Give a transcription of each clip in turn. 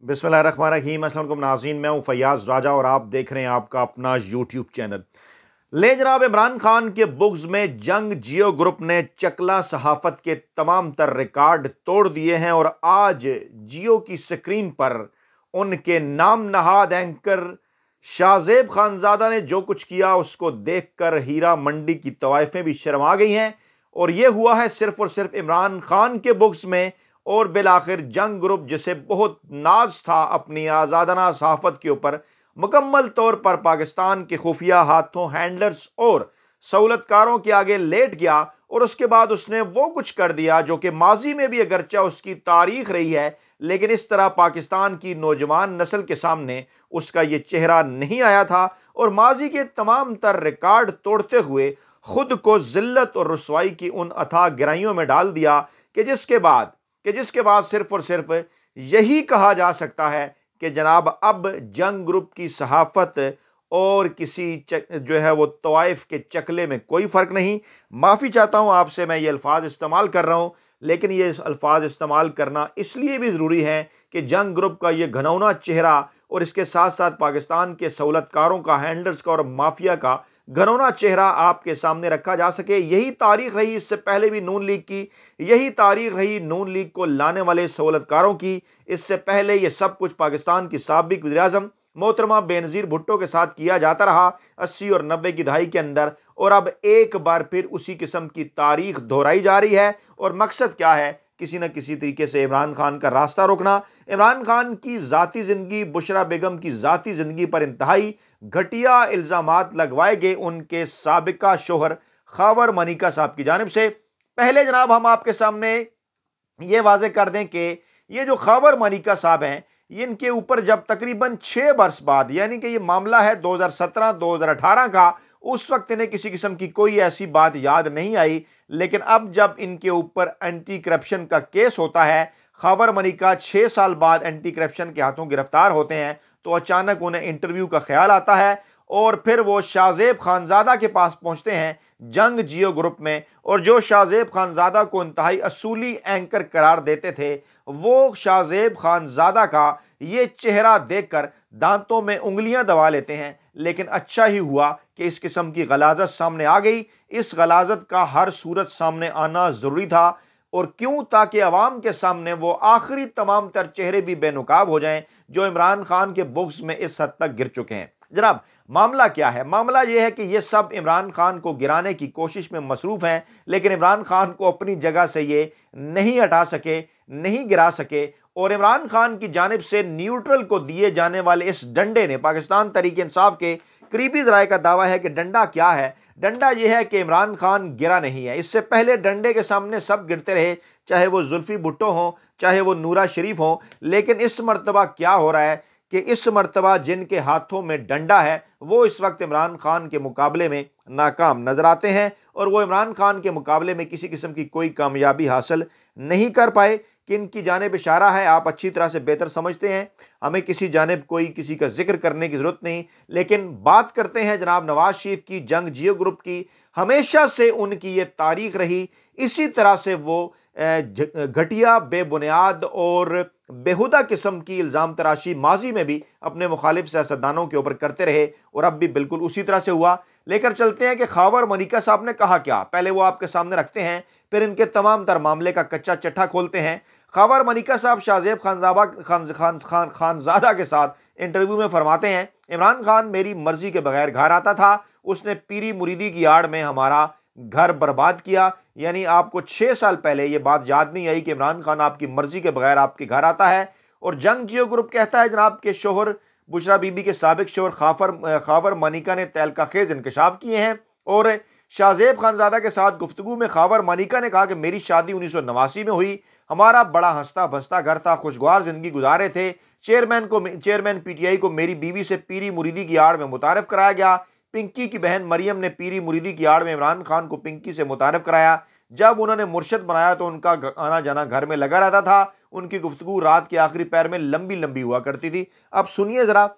बिस्मिल्लाहिर्रहमानिर्रहीम। अस्सलाम वालेकुम नाज़रीन, मैं हूं फैयाज़ राजा और आप देख रहे हैं आपका अपना यूट्यूब चैनल। ले जनाब, इमरान खान के बुग्स में जंग जियो ग्रुप ने चकला सहाफ़त के तमाम तर रिकॉर्ड तोड़ दिए हैं और आज जियो की स्क्रीन पर उनके नाम नहाद एंकर शाहजेब खानजादा ने जो कुछ किया उसको देखकर हीरा मंडी की तवाइफें भी शर्मा गई हैं। और यह हुआ है सिर्फ और सिर्फ इमरान खान के बुक्स में। और बिलाखिर जंग ग्रुप जिसे बहुत नाज था अपनी आज़ादाना सहाफ़त के ऊपर, मुकम्मल तौर पर पाकिस्तान के खुफिया हाथों, हैंडलर्स और सहूलतकारों के आगे लेट गया। और उसके बाद उसने वो कुछ कर दिया जो कि माजी में भी अगरचा उसकी तारीख रही है, लेकिन इस तरह पाकिस्तान की नौजवान नस्ल के सामने उसका ये चेहरा नहीं आया था। और माजी के तमाम तर रिकॉर्ड तोड़ते हुए खुद को जिल्लत और रुसवाई की उन अथाह गहराइयों में डाल दिया कि जिसके बाद सिर्फ और सिर्फ यही कहा जा सकता है कि जनाब अब जंग ग्रुप की सहाफ़त और किसी जो है वो तवाइफ के चकले में कोई फ़र्क नहीं। माफ़ी चाहता हूँ आपसे, मैं ये अल्फाज इस्तेमाल कर रहा हूँ, लेकिन ये अल्फाज इस्तेमाल करना इसलिए भी ज़रूरी है कि जंग ग्रुप का ये घनौना चेहरा और इसके साथ साथ पाकिस्तान के सहूलतकारों का, हैंडलर्स का और माफिया का घनौना चेहरा आपके सामने रखा जा सके। यही तारीख रही इससे पहले भी नून लीग की, यही तारीख रही नून लीग को लाने वाले सहूलतकारों की। इससे पहले ये सब कुछ पाकिस्तान की साबिक वज़ीर-ए-आज़म मोहतरमा बेनज़ीर भुट्टो के साथ किया जाता रहा 80 और 90 की दहाई के अंदर, और अब एक बार फिर उसी किस्म की तारीख दोहराई जा रही है। और मकसद क्या है? किसी न किसी तरीके से इमरान खान का रास्ता रोकना, इमरान खान की ज़ाती ज़िंदगी, बुशरा बेगम की ज़ाती ज़िंदगी पर इंतहाई घटिया इल्ज़ामात लगवाए गए उनके साबिका शोहर खावर मनिका साहब की जानिब से। पहले जनाब हम आपके सामने ये वाज़े कर दें कि ये जो खावर मनिका साहब हैं, इनके ऊपर जब तकरीबन 6 बरस बाद, यानी कि ये मामला है 2017-2018 का, उस वक्त इन्हें किसी किस्म की कोई ऐसी बात याद नहीं आई। लेकिन अब जब इनके ऊपर एंटी करप्शन का केस होता है, खावर मनिका 6 साल बाद एंटी करप्शन के हाथों गिरफ्तार होते हैं, तो अचानक उन्हें इंटरव्यू का ख्याल आता है और फिर वो शाहजेब खानजादा के पास पहुंचते हैं जंग जियो ग्रुप में। और जो शाहजेब खानजादा को इंतहाई असूली एंकर करार देते थे, वो शाहजेब खानजादा का ये चेहरा देखकर दांतों में उंगलियां दबा लेते हैं। लेकिन अच्छा ही हुआ कि इस किस्म की गलाजत सामने आ गई। इस गलाजत का हर सूरत सामने आना जरूरी था। और क्यों? ताकि अवाम के सामने वो आखिरी तमाम तर चेहरे भी बेनकाब हो जाएं जो इमरान खान के बुक्स में इस हद तक गिर चुके हैं। जनाब, मामला क्या है? मामला यह है कि ये सब इमरान खान को गिराने की कोशिश में मसरूफ हैं, लेकिन इमरान खान को अपनी जगह से ये नहीं हटा सके, नहीं गिरा सके। और इमरान खान की जानिब से न्यूट्रल को दिए जाने वाले इस डंडे ने, पाकिस्तान तहरीक इंसाफ के करीबी ज़राए का दावा है कि डंडा क्या है? डंडा यह है कि इमरान खान गिरा नहीं है। इससे पहले डंडे के सामने सब गिरते रहे, चाहे वो जुल्फी भुट्टो हों, चाहे वो नूरा शरीफ हों। लेकिन इस मरतबा क्या हो रहा है कि इस मरतबा जिनके हाथों में डंडा है वो इस वक्त इमरान खान के मुकाबले में नाकाम नजर आते हैं और वो इमरान खान के मुकाबले में किसी किस्म की कोई कामयाबी हासिल नहीं कर पाए। किन की जानिब इशारा है आप अच्छी तरह से बेहतर समझते हैं, हमें किसी जानिब कोई किसी का जिक्र करने की ज़रूरत नहीं। लेकिन बात करते हैं जनाब नवाज शरीफ की, जंग जियो ग्रुप की। हमेशा से उनकी ये तारीख रही, इसी तरह से वो घटिया, बेबुनियाद और बेहुदा किस्म की इल्ज़ाम तराशी माजी में भी अपने मुखालिफ सियासतदानों के ऊपर करते रहे और अब भी बिल्कुल उसी तरह से हुआ। लेकर चलते हैं कि खावर मनिका साहब ने कहा क्या, पहले वो आपके सामने रखते हैं, फिर इनके तमाम तर मामले का कच्चा चट्टा खोलते हैं। खावर मनिका साहब शाहजेब खानजादा के साथ इंटरव्यू में फरमाते हैं, इमरान खान मेरी मर्जी के बगैर घर आता था, उसने पीरी मुरीदी की आड़ में हमारा घर बर्बाद किया। यानी आपको 6 साल पहले ये बात याद नहीं आई कि इमरान खान आपकी मर्जी के बगैर आपके घर आता है। और जंग जियो ग्रुप कहता है जनाब के शोहर बुशरा बीबी के साबिक शोहर खावर मनिका ने तहलका खेज इंकशाफ किए हैं। और शाहजेब खानजादा के साथ गुफ्तगू में खावर मनिका ने कहा कि मेरी शादी 1989 में हुई, हमारा बड़ा हंसता बसता घर था, खुशगवार जिंदगी गुजारे थे। चेयरमैन पीटीआई को मेरी बीवी से पीरी मुरीदी की आड़ में मुतारिफ कराया गया। पिंकी की बहन मरियम ने पीरी मुरीदी की आड़ में इमरान खान को पिंकी से मुतारिफ कराया। जब उन्होंने मुर्शद बनाया तो उनका आना जाना घर में लगा रहता था। उनकी गुफ्तगू रात के आखिरी पैर में लंबी लंबी हुआ करती थी। अब सुनिए ज़रा,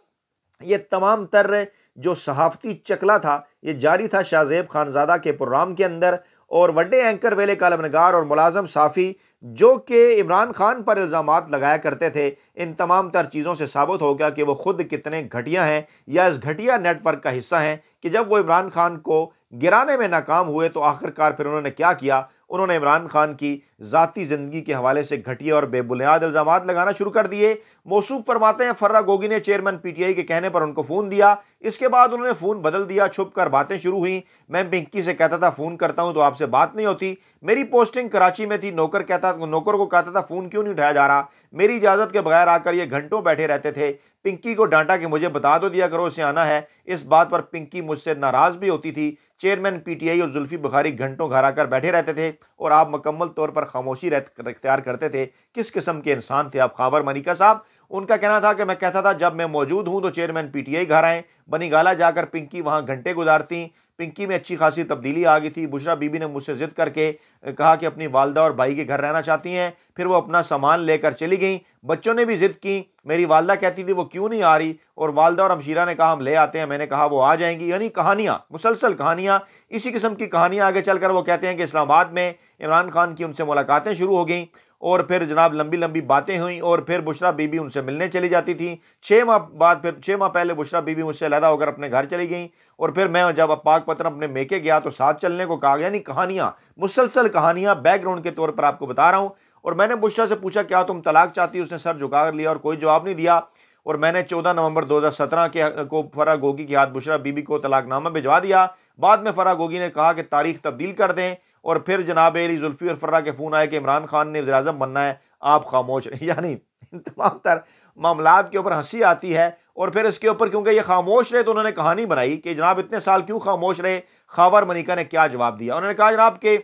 ये तमाम तर जो सहाफ़ती चकला था ये जारी था शाहजेब खानजादा के प्रोग्राम के अंदर। और वड्डे एंकर वेले कालमनगार और मुलाजम साफ़ी जो कि इमरान खान पर इल्ज़ामात लगाया करते थे, इन तमाम तर चीज़ों से साबित हो गया कि वो खुद कितने घटिया हैं या इस घटिया नेटवर्क का हिस्सा हैं कि जब वो इमरान खान को गिराने में नाकाम हुए तो आखिरकार फिर उन्होंने क्या किया, उन्होंने इमरान खान की ज़ाती ज़िंदगी के हवाले से घटिया और बेबुनियाद इल्ज़ामात लगाना शुरू कर दिए। मौसूफ फरमाते हैं फर्रा गोगी ने चेयरमैन पीटीआई के कहने पर उनको फ़ोन दिया, इसके बाद उन्होंने फ़ोन बदल दिया, छुप कर बातें शुरू हुई। मैं पिंकी से कहता था फ़ोन करता हूं तो आपसे बात नहीं होती, मेरी पोस्टिंग कराची में थी, नौकर को कहता था फ़ोन क्यों नहीं उठाया जा रहा, मेरी इजाज़त के बगैर आकर ये घंटों बैठे रहते थे। पिंकी को डांटा कि मुझे बता दो दिया करो उसे आना है। इस बात पर पिंकी मुझसे नाराज़ भी होती थी। चेयरमैन पीटीआई और जुल्फी बुखारी घंटों घर आकर बैठे रहते थे और आप मुकम्मल तौर पर खामोशी इख्तियार करते थे। किस किस्म के इंसान थे आप खावर मनिका साहब? उनका कहना था कि मैं कहता था जब मैं मौजूद हूं तो चेयरमैन पीटीआई घर आए, बनी गाला जाकर पिंकी वहां घंटे गुजारती। पिंकी में अच्छी खासी तब्दीली आ गई थी। बुशरा बीबी ने मुझसे जिद करके कहा कि अपनी वालदा और भाई के घर रहना चाहती हैं, फिर वो अपना सामान लेकर चली गई। बच्चों ने भी जिद की, मेरी वालदा कहती थी वो क्यों नहीं आ रही, और वालदा और हमशीरा ने कहा हम ले आते हैं, मैंने कहा वो आ जाएंगी। यानी कहानियाँ, मुसलसल कहानियाँ, इसी किस्म की कहानियाँ आगे चलकर वो कहते हैं कि इस्लामाबाद में इमरान खान की उनसे मुलाकातें शुरू हो गई और फिर जनाब लंबी लंबी बातें हुई और फिर बुशरा बीबी उनसे मिलने चली जाती थी। 6 माह पहले बुशरा बीबी मुझसे अलहदा होकर अपने घर चली गई और फिर मैं जब पाकपतन अपने मेके गया तो साथ चलने को कहा। यानी कहानियाँ, मुसलसल कहानियाँ बैकग्राउंड के तौर पर आपको बता रहा हूँ। और मैंने बुशरा से पूछा क्या तुम तलाक चाहती, उसने सर झुका लिया और कोई जवाब नहीं दिया। और मैंने 14 नवंबर 2017 को फरा गोगी के हाथ बुशरा बीबी को तलाकनामा भिजवा दिया। बाद में फरा गोगी ने कहा कि तारीख तब्दील कर दें और फिर जनाब अली जुल्फी और फर्रा के फ़ोन आए कि इमरान खान ने वज़ीर-ए-आज़म बनना है, आप खामोश रहें। यानी इन तमाम तर मामलात के ऊपर हंसी आती है और फिर इसके ऊपर क्योंकि ये खामोश रहे तो उन्होंने कहानी बनाई कि जनाब इतने साल क्यों खामोश रहे। खावर मनिका ने क्या जवाब दिया, उन्होंने कहा जनाब कि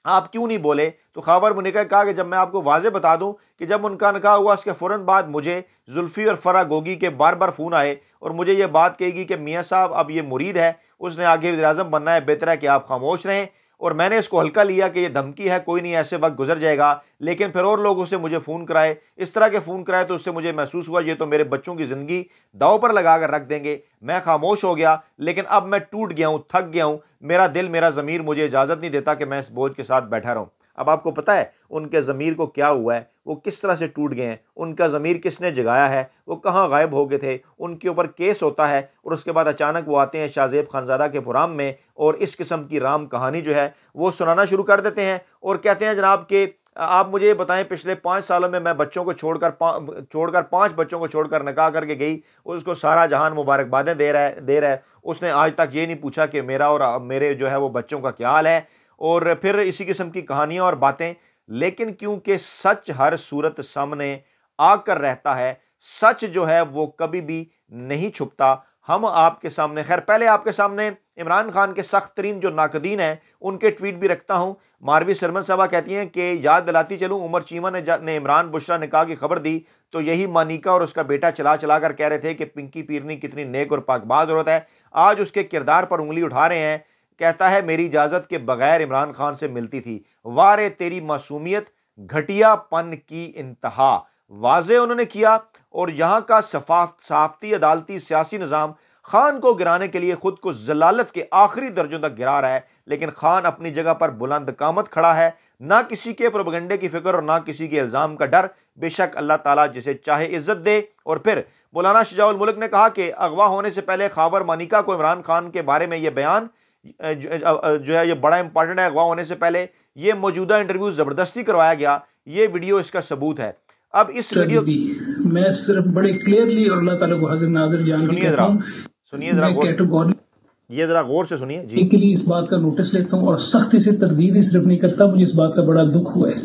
आप क्यों नहीं बोले, तो खावर मनिका ने कहा कि जब मैं आपको वाज़े बता दूं कि जब उनका निकाह हुआ उसके फ़ौरन बाद मुझे जुल्फी और फर्रा गोगी के बार बार फ़ोन आए और मुझे ये बात कहेगी कि मियाँ साहब अब ये मुरीद है, उसने आगे वज़ीर-ए-आज़म बनना है, बेहतर है कि आप खामोश रहें। और मैंने इसको हल्का लिया कि ये धमकी है, कोई नहीं, ऐसे वक्त गुजर जाएगा। लेकिन फिर और लोगों से मुझे फ़ोन कराए, इस तरह के फ़ोन कराए तो उससे मुझे महसूस हुआ ये तो मेरे बच्चों की ज़िंदगी दाव पर लगा कर रख देंगे। मैं खामोश हो गया, लेकिन अब मैं टूट गया हूँ, थक गया हूँ, मेरा दिल मेरा ज़मीर मुझे इजाज़त नहीं देता कि मैं इस बोझ के साथ बैठा रहूँ। अब आपको पता है उनके ज़मीर को क्या हुआ है, वो किस तरह से टूट गए हैं, उनका ज़मीर किसने जगाया है, वो कहाँ गायब हो गए थे। उनके ऊपर केस होता है और उसके बाद अचानक वो आते हैं शाहज़ेब खानज़ादा के प्रोग्राम में और इस किस्म की राम कहानी जो है वो सुनाना शुरू कर देते हैं और कहते हैं जनाब कि आप मुझे बताएं पिछले 5 सालों में मैं बच्चों को छोड़कर 5 बच्चों को छोड़कर निकाह करके गई, उसको सारा जहान मुबारकबादें दे रहा है। उसने आज तक ये नहीं पूछा कि मेरा और मेरे जो है वो बच्चों का क्या हाल है। और फिर इसी किस्म की कहानियाँ और बातें। लेकिन क्योंकि सच हर सूरत सामने आकर रहता है, सच जो है वो कभी भी नहीं छुपता। हम आपके सामने, खैर पहले आपके सामने इमरान खान के सख्त तरीन जो नाकदीन हैं उनके ट्वीट भी रखता हूँ। मारवी सरमन साहबा कहती हैं कि याद दिलाती चलूँ, उमर चीमा ने इमरान बुशरा निकाह की खबर दी तो यही मानिका और उसका बेटा चला चला कर कह रहे थे कि पिंकी पीरनी कितनी नेक और पाकबाज औरत है। आज उसके किरदार पर उंगली उठा रहे हैं। कहता है मेरी इजाज़त के बगैर इमरान खान से मिलती थी। वारे तेरी मासूमियत, घटियापन की इंतहा। वाजे उन्होंने किया और यहाँ का सफाफती अदालती सियासी निज़ाम खान को गिराने के लिए खुद को जलालत के आखिरी दर्जों तक गिरा रहा है। लेकिन खान अपनी जगह पर बुलंद कामत खड़ा है, ना किसी के प्रोपेगेंडे की फिक्र और ना किसी के इल्ज़ाम का डर। बेशक अल्लाह ताला जिसे चाहे इज्जत दे। और फिर मौलाना शजाउल मुल्क ने कहा कि अगवा होने से पहले खावर मानिका को इमरान खान के बारे में यह बयान जो है ये बड़ा इंपॉर्टेंट है। अगवा होने से पहले ये मौजूदा इंटरव्यू ज़बरदस्ती करवाया गया, ये वीडियो इसका सबूत है। अब इस वीडियो मैं सिर्फ बड़े क्लियरली और अल्लाह ताला को हाजिर नाज़िर जान के कहता हूं, सुनिए जरा ये जरा गौर से सुनिए जी। के लिए इस बात का नोटिस लेता हूं और सख्ती से तरदीद ही सिर्फ नहीं करता, मुझे इस बात का बड़ा दुख हुआ है।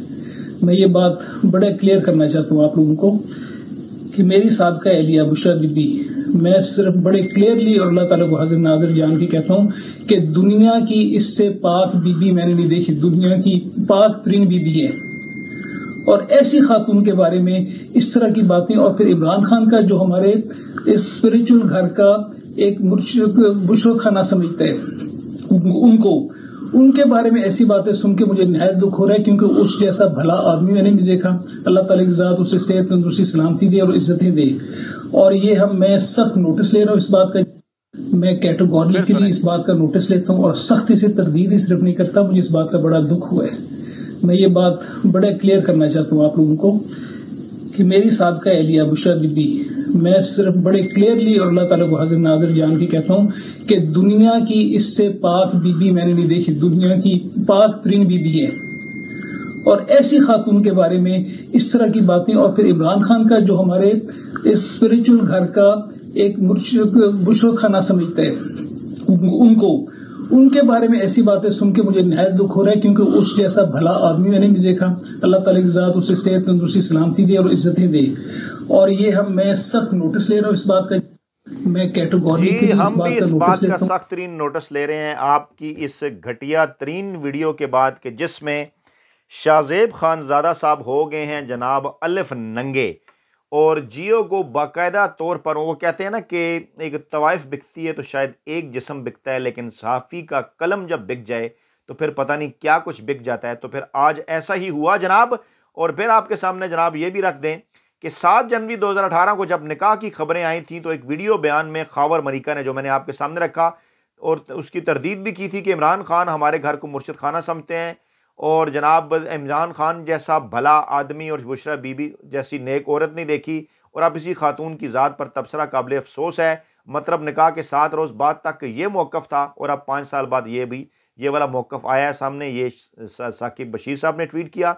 मैं ये बात बड़ा क्लियर करना चाहता हूँ आप लोगों को कि मेरी साबका एहलिया बुशरा बीबी, मैं सिर्फ बड़े क्लियरली और अल्लाह ताला को हाजिर नाज़िर जान के कहता हूँ कि दुनिया की इससे पाक बीबी मैंने नहीं देखी, दुनिया की पाक तरीन बीबी है। और ऐसी खातून के बारे में इस तरह की बातें, और फिर इमरान खान का जो हमारे इस स्पिरिचुअल घर का एक बुशरा खाना समझते हैं उनको, उनके बारे में ऐसी बातें सुन के मुझे निहायत दुख हो रहा है, क्योंकि उस जैसा भला आदमी मैंने नहीं देखा। अल्लाह ताला की ज़ात उसे सेहत तंदुरुस्ती सलामती दे और इज्जतें दे। और ये मैं सख्त नोटिस ले रहा हूँ इस बात का, मैं कैटेगोरिकली इस बात का नोटिस लेता हूँ और सख्ती से तरदीद ही सिर्फ नहीं करता, मुझे इस बात का बड़ा दुख हुआ है। मैं ये बात बड़ा क्लियर करना चाहता हूँ आप लोगों को कि मेरी साबका एहलिया बुशरा बीबी, मैं सिर्फ बड़े क्लियरली और अल्लाह ताला को हाजिर नाजिर जान के कहता हूँ कि दुनिया की इससे पाक बीबी मैंने नहीं देखी, दुनिया की पाक तरीन बीबी है। और ऐसी खातून के बारे में इस तरह की बातें, और फिर इमरान खान का जो हमारे इस स्पिरिचुअल घर का एक बुशरत खाना समझते हैं उनको, उनके बारे में ऐसी बातें सुन के मुझे निहायत दुख हो रहा है, क्योंकि उस जैसा भला आदमी मैंने नहीं देखा। अल्लाह ताला की ज़ात उसे सेहत, तंदुरुस्ती, सलामती दे और इज्जतें दे। और ये मैं सख्त नोटिस ले रहा हूँ इस बात का। मैं कैटेगोरिकली हम भी इस बात का सख्त तरीन नोटिस ले रहे हैं आपकी इस घटिया तरीन वीडियो के बाद कि जिसमें शाहजेब खानजादा साहब हो गए हैं जनाब अलिफ नंगे, और जियो को बाकायदा तौर पर, वो कहते हैं ना कि एक तवाइफ बिकती है तो शायद एक जिस्म बिकता है, लेकिन सहाफ़ी का कलम जब बिक जाए तो फिर पता नहीं क्या कुछ बिक जाता है। तो फिर आज ऐसा ही हुआ जनाब। और फिर आपके सामने जनाब ये भी रख दें कि 7 जनवरी 2018 को जब निकाह की खबरें आई थी तो एक वीडियो बयान में खावर मलिका ने, जो मैंने आपके सामने रखा, और उसकी तरदीद भी की थी कि इमरान खान हमारे घर को मुर्शिद खाना समझते हैं, और जनाब इमरान खान जैसा भला आदमी और बुशरा बीबी जैसी नेक औरत नहीं देखी, और अब इसी खातून की ज़ात पर तबसरा काबिल अफसोस है। मतलब निकाह के 7 रोज़ बाद तक ये मौक़िफ़ था, और अब 5 साल बाद ये वाला मौक़िफ़ आया है सामने। ये साकिब बशीर साहब ने ट्वीट किया।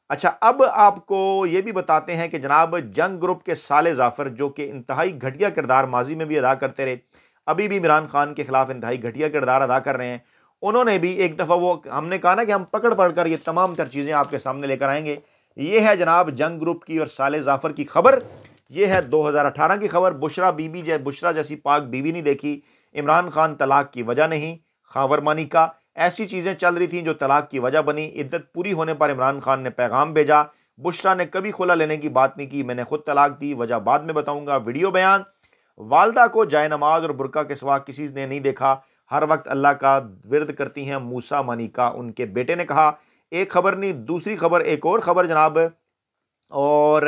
अच्छा, अब आपको ये भी बताते हैं कि जनाब जंग ग्रुप के साले जाफ़र, जो कि इंतहाई घटिया किरदार माजी में भी अदा करते रहे, अभी भी इमरान खान के ख़िलाफ़ इंतहाई घटिया किरदार अदा कर रहे हैं, उन्होंने भी एक दफ़ा, वो हमने कहा ना कि हम पकड़ कर ये तमाम तर चीज़ें आपके सामने लेकर आएंगे। ये है जनाब जंग ग्रुप की और साले जाफ़र की खबर। ये है 2018 की खबर। बुशरा जैसी पाक बीवी नहीं देखी, इमरान खान तलाक की वजह नहीं, खावर मानिका, ऐसी चीज़ें चल रही थी जो तलाक की वजह बनी। इद्दत पूरी होने पर इमरान खान ने पैगाम भेजा। बुशरा ने कभी खुला लेने की बात नहीं की, मैंने खुद तलाक दी, वजह बाद में बताऊंगा। वीडियो बयान, वालदा को जाए नमाज और बुरका के सिवा किसी ने नहीं देखा, हर वक्त अल्लाह का विर्द करती हैं मूसा मानिका, उनके बेटे ने कहा। एक खबर नहीं, दूसरी खबर, एक और खबर जनाब, और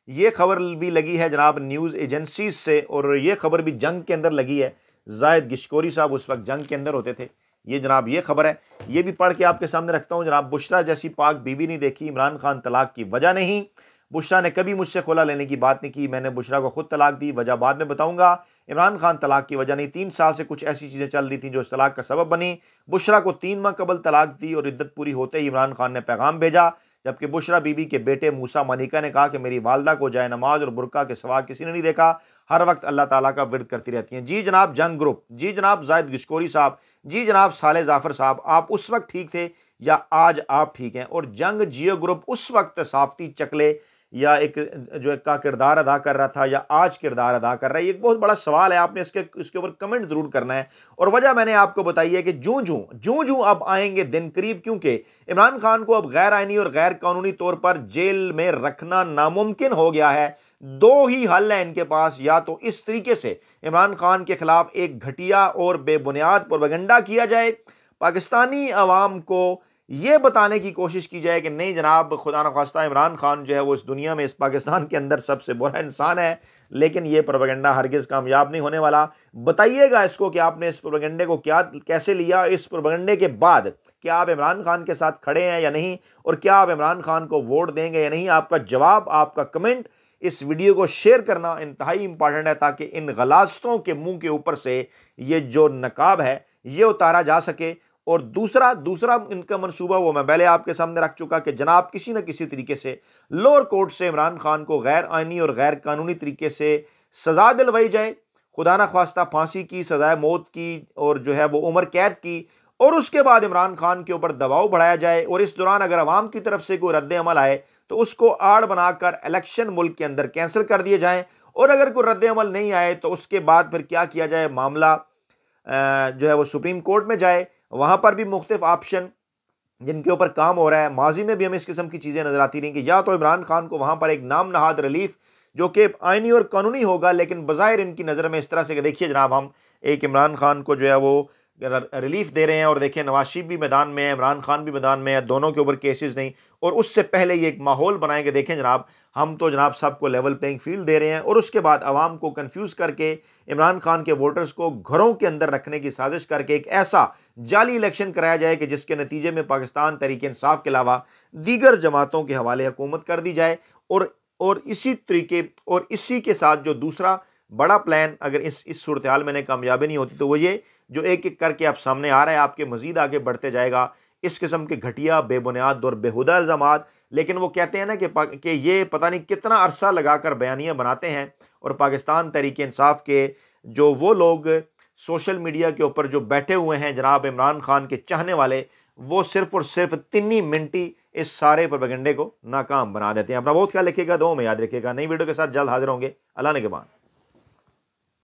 ये खबर भी लगी है जनाब न्यूज़ एजेंसी से, और ये खबर भी जंग के अंदर लगी है। जायद गिशकोरी साहब उस वक्त जंग के अंदर होते थे। ये जनाब ये खबर है, ये भी पढ़ के आपके सामने रखता हूँ जनाब। बुशरा जैसी पाक बीवी नहीं देखी, इमरान खान तलाक की वजह नहीं, बुशरा ने कभी मुझसे खुला लेने की बात नहीं की, मैंने बुशरा को खुद तलाक दी, वजह बाद में बताऊंगा। इमरान खान तलाक की वजह नहीं, 3 साल से कुछ ऐसी चीज़ें चल रही थी जो इस तलाक का सबब बनी। बुशरा को 3 माह कबल तलाक दी और इद्दत पूरी होते ही इमरान खान ने पैगाम भेजा, जबकि बुशरा बीबी के बेटे मूसा मानिका ने कहा कि मेरी वालदा को जाए नमाज और बुरका के सिवा किसी ने नहीं देखा, हर वक्त अल्लाह ताला का विर्द करती रहती हैं। जी जनाब जंग ग्रुप, जी जनाब जायद गिशकोरी साहब, जी जनाब साले जाफ़र साहब, आप उस वक्त ठीक थे या आज आप ठीक हैं? और जंग जियो ग्रुप उस वक्त साफ्ती चकले या एक जो एक का किरदार अदा कर रहा था या आज किरदार अदा कर रहा है, ये एक बहुत बड़ा सवाल है। आपने इसके ऊपर कमेंट ज़रूर करना है। और वजह मैंने आपको बताई है कि जूं अब आएंगे दिन करीब, क्योंकि इमरान खान को अब गैर आइनी और गैर कानूनी तौर पर जेल में रखना नामुमकिन हो गया है। 2 ही हल है इनके पास, या तो इस तरीके से इमरान खान के खिलाफ एक घटिया और बेबुनियाद प्रोपेगेंडा किया जाए, पाकिस्तानी अवाम को ये बताने की कोशिश की जाए कि नहीं जनाब, खुदा न खास्ता इमरान खान जो है वो इस दुनिया में, इस पाकिस्तान के अंदर सबसे बुरा इंसान है, लेकिन ये प्रोपेगेंडा हरगिज़ कामयाब नहीं होने वाला। बताइएगा इसको कि आपने इस प्रोपेगेंडे को कैसे लिया। इस प्रोपेगेंडे के बाद क्या आप इमरान खान के साथ खड़े हैं या नहीं, और क्या आप इमरान खान को वोट देंगे या नहीं? आपका जवाब, आपका कमेंट, इस वीडियो को शेयर करना इंतहाई इंपॉर्टेंट है, ताकि इन गलास्तों के मुंह के ऊपर से ये जो नकाब है ये उतारा जा सके। और दूसरा इनका मंसूबा वो मैं पहले आपके सामने रख चुका कि जनाब किसी न किसी तरीके से लोअर कोर्ट से इमरान खान को गैर आइनी और गैर कानूनी तरीके से सज़ा दिलवाई जाए, खुदा न ख्वास्ता फांसी की, सज़ाए मौत की, और जो है वो उम्र कैद की, और उसके बाद इमरान खान के ऊपर दबाव बढ़ाया जाए। और इस दौरान अगर अवाम की तरफ से कोई रद्द अमल आए तो उसको आड़ बनाकर इलेक्शन मुल्क के अंदर कैंसिल कर दिए जाएँ, और अगर कोई रद्द अमल नहीं आए तो उसके बाद फिर क्या किया जाए, मामला जो है वो सुप्रीम कोर्ट में जाए। वहाँ पर भी मुख्तलिफ ऑप्शन जिनके ऊपर काम हो रहा है, माजी में भी हमें इस किस्म की चीज़ें नज़र आती रहीं कि या तो इमरान खान को वहाँ पर एक नाम नहाद रिलीफ जो कि आइनी और कानूनी होगा, लेकिन बज़ाहिर इनकी नज़र में इस तरह से कि देखिए जनाब, हम एक इमरान खान को जो है वो रिलीफ दे रहे हैं। और देखिए नवाज शरीफ भी मैदान में है, इमरान खान भी मैदान में है, दोनों के ऊपर केसेस नहीं। और उससे पहले ये एक माहौल बनाएंगे, देखें जनाब हम तो जनाब सबको लेवल प्लेइंग फील्ड दे रहे हैं, और उसके बाद आवाम को कंफ्यूज करके इमरान खान के वोटर्स को घरों के अंदर रखने की साजिश करके एक ऐसा जाली इलेक्शन कराया जाए कि जिसके नतीजे में पाकिस्तान तहरीक इंसाफ के अलावा दीगर जमातों के हवाले हुकूमत कर दी जाए। और इसी तरीके और इसी के साथ जो दूसरा बड़ा प्लान अगर इस सूरत हाल में कामयाबी नहीं होती तो वो ये जो एक एक करके आप सामने आ रहा है, आपके मजीद आगे बढ़ते जाएगा इस किस्म के घटिया, बेबुनियाद और बेहुदा इल्ज़ामात। लेकिन वो कहते हैं ना कि ये पता नहीं कितना अरसा लगाकर बयानियाँ बनाते हैं, और पाकिस्तान तहरीक इंसाफ के जो वो लोग सोशल मीडिया के ऊपर जो बैठे हुए हैं जनाब इमरान खान के चाहने वाले, वो सिर्फ और सिर्फ 3 मिनट ही इस सारे प्रोपेगेंडे को नाकाम बना देते हैं। अपना बहुत ख्याल रखिएगा, दुआ में याद रखिएगा। नई वीडियो के साथ जल्द हाजिर होंगे। अल्लाह ने के बाद।